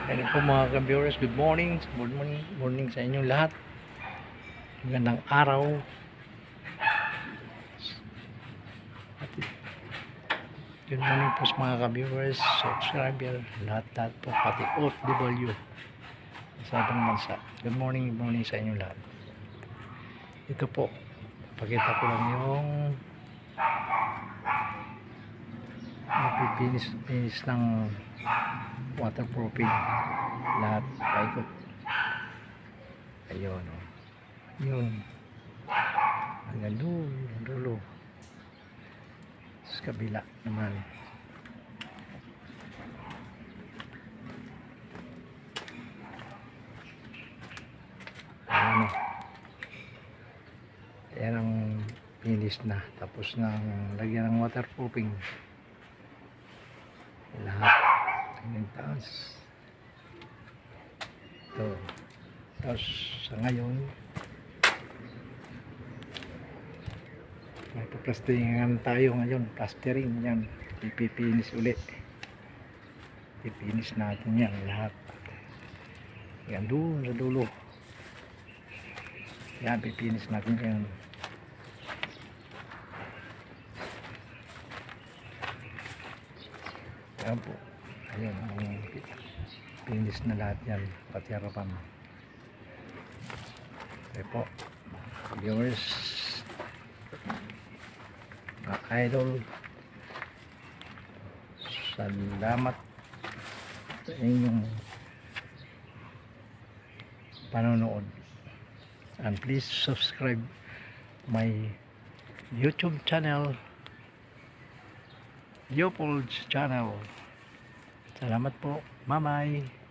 Hello po mga ka-viewers, good morning. Good morning sa inyong lahat. Magandang araw. Good morning po sa mga ka-viewers, subscriber, lahat po, pati OFW sa ibang bansa. Good morning sa inyong lahat. Ito po, pakita ko lang yung napipinis ng waterproofing lahat paikot. Ayun o, yun hanggang dulo sa kabila naman. Ayan o, ayan ang finish na, tapos nang lagyan ng waterproofing lahat hanggang taas. Ito, tapos sa ngayon magpa-plasteringan tayo ngayon, plastering yan, ipipinis ulit, ipipinis natin yan lahat yan doon sa dulo, yan pipinis natin yan. Yan po, ayun ang pinis na lahat yan, pati harapan. Okay po viewers, mga idol, salamat sa inyong panonood, and please subscribe my YouTube channel, Leopold's channel. Salamat po, bye bye.